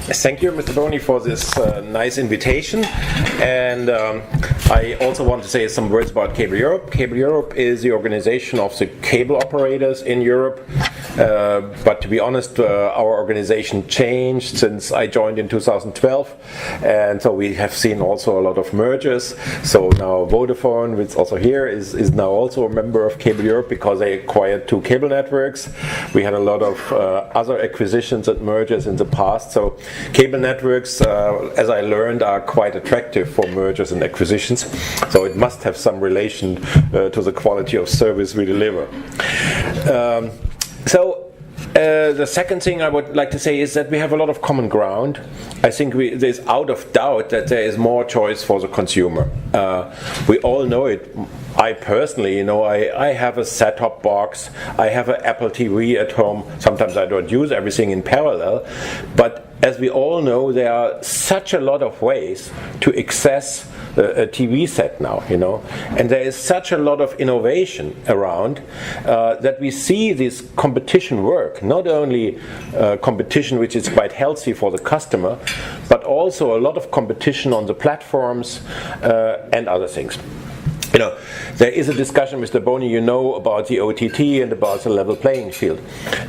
Thank you, Mr. Boni, for this nice invitation. And I also want to say some words about Cable Europe. Cable Europe is the organization of the cable operators in Europe. But to be honest, our organization changed since I joined in 2012. And so we have seen also a lot of mergers. So now Vodafone, which is also here, is now also a member of Cable Europe because they acquired 2 cable networks. We had a lot of other acquisitions and mergers in the past. So cable networks, as I learned, are quite attractive for mergers and acquisitions. So it must have some relation to the quality of service we deliver. The second thing I would like to say is that we have a lot of common ground. I think there's out of doubt that there is more choice for the consumer. We all know it. I personally, I have a set-top box. I have an Apple TV at home. Sometimes I don't use everything in parallel. But as we all know, there are such a lot of ways to access a TV set now, and there is such a lot of innovation around that we see this competition work. Not only competition which is quite healthy for the customer, but also a lot of competition on the platforms and other things. There is a discussion, Mr. Boni, about the OTT and about the level playing field.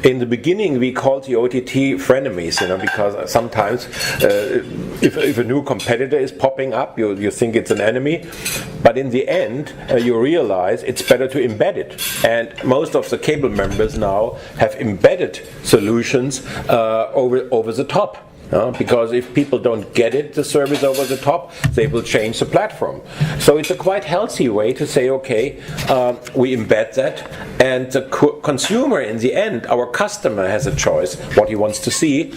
In the beginning, we called the OTT frenemies, because sometimes if a new competitor is popping up, you think it's an enemy. But in the end, you realize it's better to embed it. And most of the cable members now have embedded solutions over the top. Because if people don't get it, the service over the top, they will change the platform. So it's a quite healthy way to say, okay, we embed that, and the consumer in the end, our customer, has a choice what he wants to see.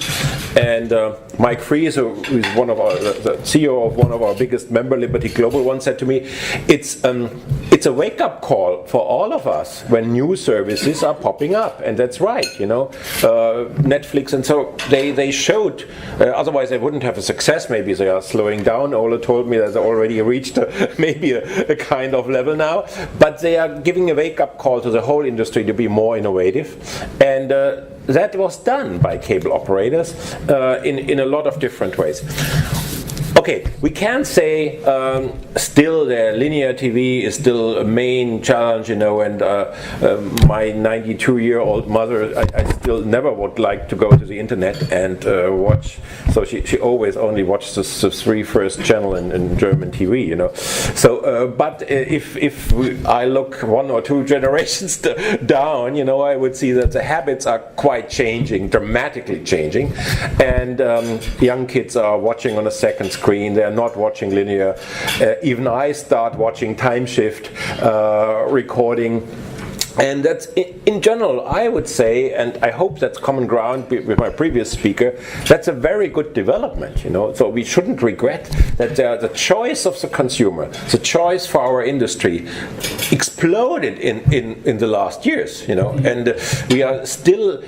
And Mike Fries, who is the CEO of one of our biggest member, Liberty Global, once said to me, it's a wake-up call for all of us when new services are popping up, and that's right. Netflix, and so they showed. Otherwise, they wouldn't have a success. Maybe they are slowing down. Ola told me that they already reached maybe a kind of level now. But they are giving a wake-up call to the whole industry to be more innovative. And that was done by cable operators in a lot of different ways. Okay, we can say still the linear TV is still a main challenge, and my 92-year-old mother, I still never would like to go to the internet and watch. So she always only watched the 3 first channel in German TV, So, but if I look 1 or 2 generations down, I would see that the habits are quite changing, dramatically changing, and young kids are watching on a second screen. They're not watching linear. Even I start watching time shift recording. And that's, in general, I would say, and I hope that's common ground with my previous speaker, that's a very good development, So we shouldn't regret that the choice of the consumer, the choice for our industry, exploded in the last years, And we are still.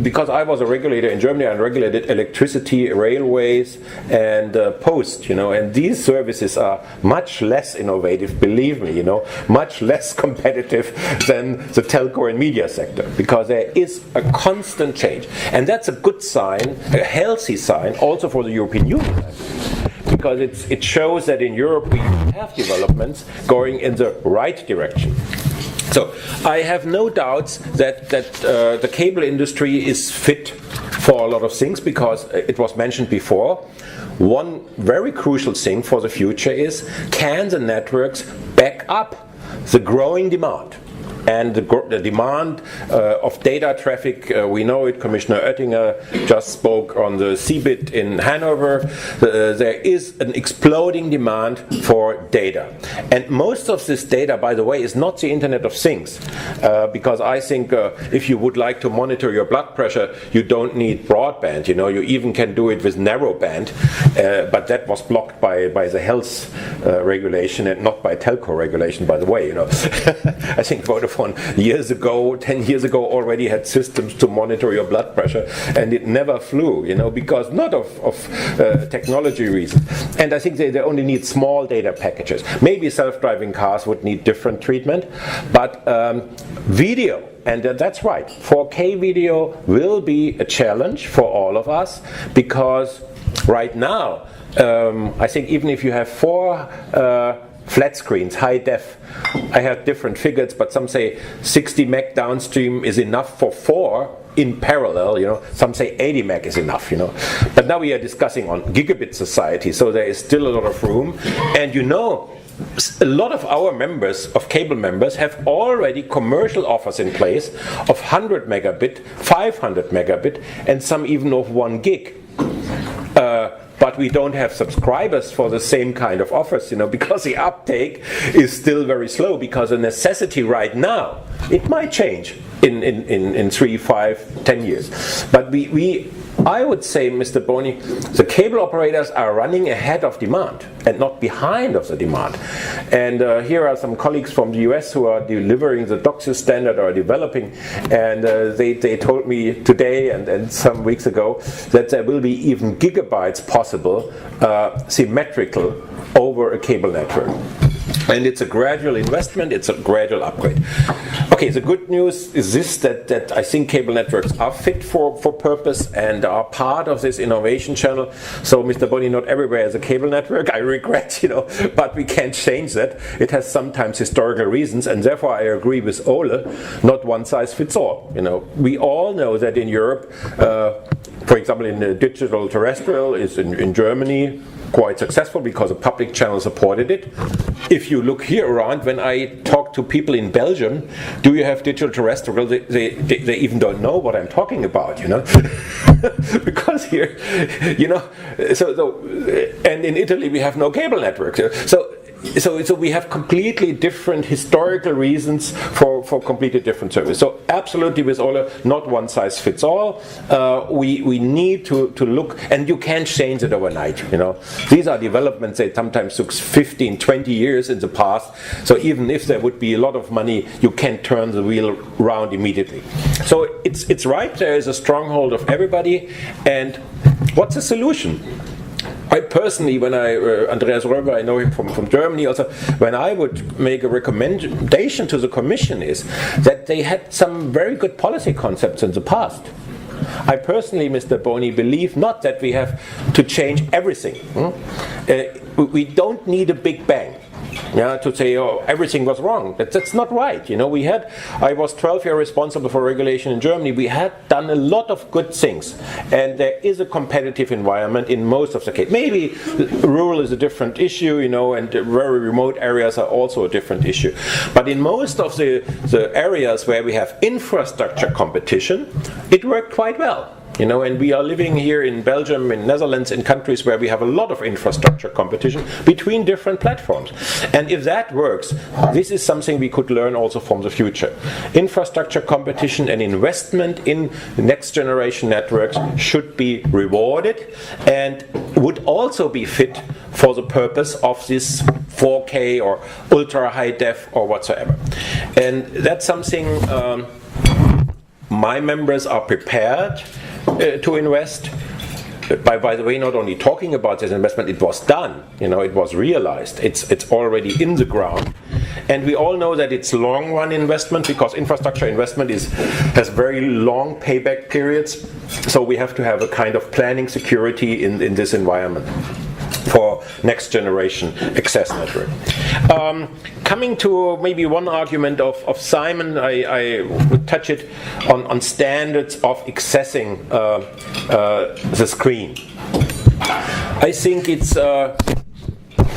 Because I was a regulator in Germany, I regulated electricity, railways, and post, and these services are much less innovative, believe me, much less competitive than the telco and media sector, because there is a constant change. And that's a good sign, a healthy sign, also for the European Union. Because it shows that in Europe we have developments going in the right direction. So I have no doubts that the cable industry is fit for a lot of things, because it was mentioned before. One very crucial thing for the future is, can the networks back up the growing demand? And the demand of data traffic, we know it. Commissioner Oettinger just spoke on the CeBIT in Hanover. There is an exploding demand for data. And most of this data, by the way, is not the Internet of Things. Because I think if you would like to monitor your blood pressure, you don't need broadband. You even can do it with narrowband. But that was blocked by the health regulation and not by telco regulation, by the way. I think Vodafone telephone years ago, 10 years ago, already had systems to monitor your blood pressure, and it never flew, because not of technology reasons. And I think they only need small data packages. Maybe self-driving cars would need different treatment, but video, and that's right, 4K video will be a challenge for all of us, because right now, I think even if you have 4 flat screens, high def, I have different figures, but some say 60 meg downstream is enough for 4 in parallel, some say 80 meg is enough, But now we are discussing on gigabit society, so there is still a lot of room. And a lot of our members, of cable members, have already commercial offers in place of 100 megabit, 500 megabit, and some even of 1 gig. But we don't have subscribers for the same kind of offers, because the uptake is still very slow, because a necessity right now, it might change in 3, 5, 10 years. But I would say, Mr. Boni, the cable operators are running ahead of demand and not behind of the demand. And here are some colleagues from the US who are delivering the DOCSIS standard or developing, and they told me today and some weeks ago that there will be even gigabytes possible symmetrical over a cable network. And it's a gradual investment, it's a gradual upgrade. Okay, the good news is this, that I think cable networks are fit for purpose and are part of this innovation channel. So, Mr. Boni, not everywhere is a cable network, I regret, but we can't change that. It has sometimes historical reasons, and therefore I agree with Ole, not one size fits all. We all know that in Europe, for example, in the digital terrestrial is in Germany, quite successful because a public channel supported it. If you look here around, when I talk to people in Belgium, do you have digital terrestrial? They even don't know what I'm talking about, because here, and in Italy we have no cable networks. So we have completely different historical reasons for completely different service. So absolutely with Ole, not one size fits all. We need to look, and you can't change it overnight. These are developments that sometimes took 15, 20 years in the past. So even if there would be a lot of money, you can't turn the wheel around immediately. So it's right, there is a stronghold of everybody. And what's the solution? I personally, when Andreas Röber, I know him from Germany also, when I would make a recommendation to the Commission is that they had some very good policy concepts in the past. I personally, Mr. Boni, believe not that we have to change everything. We don't need a big bang. To say, everything was wrong. That's not right. I was 12 years responsible for regulation in Germany. We had done a lot of good things, and there is a competitive environment in most of the cases. Maybe rural is a different issue, and very remote areas are also a different issue. But in most of the areas where we have infrastructure competition, it worked quite well. And we are living here in Belgium, in Netherlands, in countries where we have a lot of infrastructure competition between different platforms. And if that works, this is something we could learn also from the future. Infrastructure competition and investment in next generation networks should be rewarded and would also be fit for the purpose of this 4K or ultra high def or whatsoever. And that's something my members are prepared to invest. By the way, not only talking about this investment, it was done. It was realized. It's already in the ground. And we all know that it's long-run investment, because infrastructure investment has very long payback periods. So we have to have a kind of planning security in this environment for next generation access network. Coming to maybe one argument of Simon, I would touch it on standards of accessing the screen. I think it's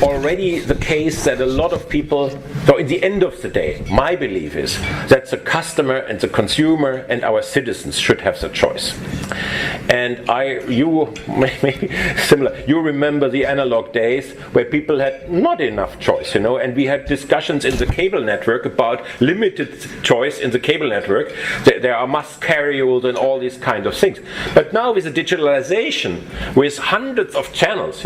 already the case that a lot of people, so at the end of the day, my belief is that the customer and the consumer and our citizens should have the choice. And you maybe similar, you remember the analog days where people had not enough choice, and we had discussions in the cable network about limited choice in the cable network. There are must carry rules and all these kind of things. But now with the digitalization, with hundreds of channels,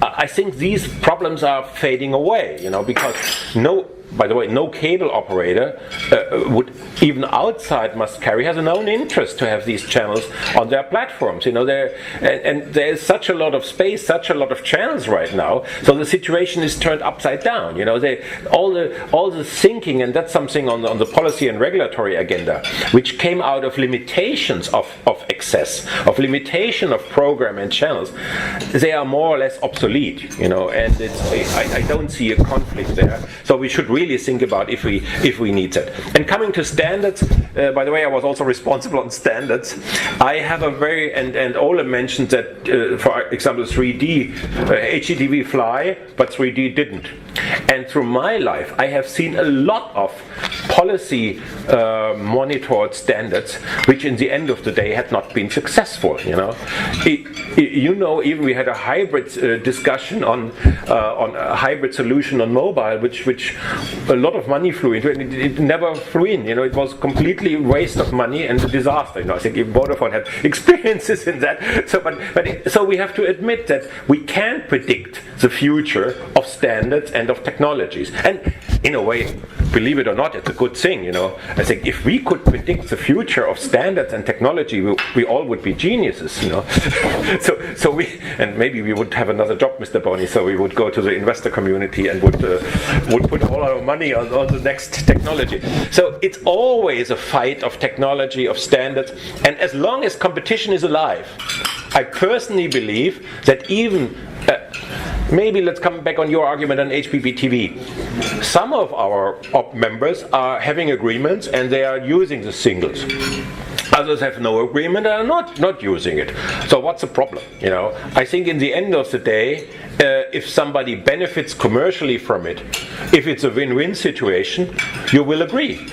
I think these problems are fading away, because by the way, no cable operator would, even outside must carry, has an own interest to have these channels on their platforms. And there is such a lot of space, such a lot of channels right now. So the situation is turned upside down. All the thinking, and that's something on the policy and regulatory agenda, which came out of limitations of access, of limitation of program and channels. They are more or less obsolete. And I don't see a conflict there. So we should really think about if we need that. And coming to standards, by the way, I was also responsible on standards. I have a very, and Ole mentioned that, for example, 3D, HDTV fly, but 3D didn't. And through my life, I have seen a lot of policy monitored standards, which in the end of the day had not been successful. Even we had a hybrid discussion on a hybrid solution on mobile, which a lot of money flew into, and it never flew in. It was completely waste of money and a disaster. I think Vodafone had experiences in that. So we have to admit that we can't predict the future of standards and of technologies. And in a way, believe it or not, it's a good thing. I think if we could predict the future of standards and technology, we all would be geniuses. So and maybe we would have another job, Mr. Boni. So we would go to the investor community and would put all our money on the next technology. So it's always a fight of technology, of standards, and as long as competition is alive, I personally believe that even maybe let's come back on your argument on HDTV. Some of our op members are having agreements and they are using the singles. Others have no agreement and are not using it. So what's the problem? I think in the end of the day, if somebody benefits commercially from it, if it's a win-win situation, you will agree.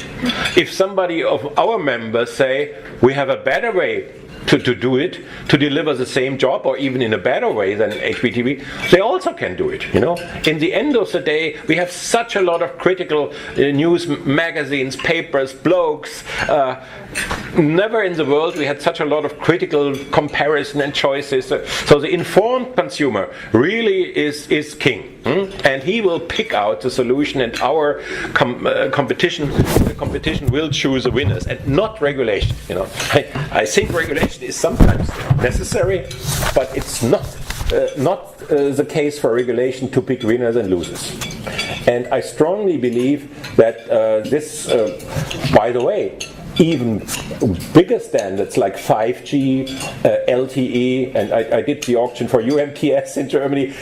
If somebody of our members say, we have a better way to do it, to deliver the same job, or even in a better way than HDTV, they also can do it. In the end of the day, we have such a lot of critical news magazines, papers, blogs. Never in the world we had such a lot of critical comparison and choices. So the informed consumer really is king, and he will pick out the solution, and our competition will choose the winners, and not regulation. I think regulation is sometimes necessary, but it's not the case for regulation to pick winners and losers. And I strongly believe that this, by the way, even bigger standards like 5G, LTE, and I did the auction for UMTS in Germany,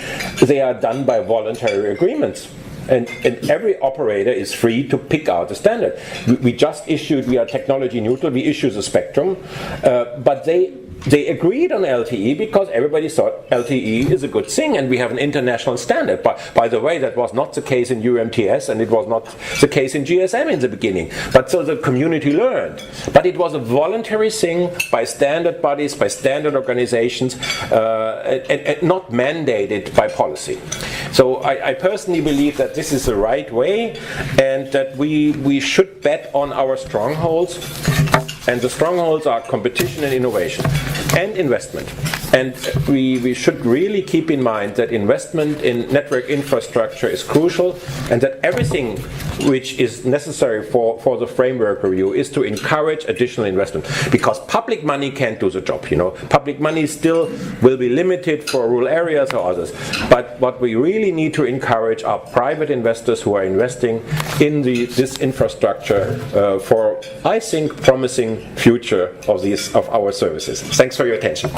they are done by voluntary agreements. And every operator is free to pick out a standard. We just issued, we are technology neutral, we issue the spectrum, but they agreed on LTE because everybody thought LTE is a good thing and we have an international standard. But by the way, that was not the case in UMTS and it was not the case in GSM in the beginning. But so the community learned. But it was a voluntary thing by standard bodies, by standard organizations, and not mandated by policy. So I personally believe that this is the right way, and that we should bet on our strongholds. And the strongholds are competition and innovation and investment. And we should really keep in mind that investment in network infrastructure is crucial, and that everything which is necessary for the framework review is to encourage additional investment. Because public money can't do the job. Public money still will be limited for rural areas or others. But what we really need to encourage are private investors who are investing in this infrastructure for, I think, promising future of our services. Thanks for your attention.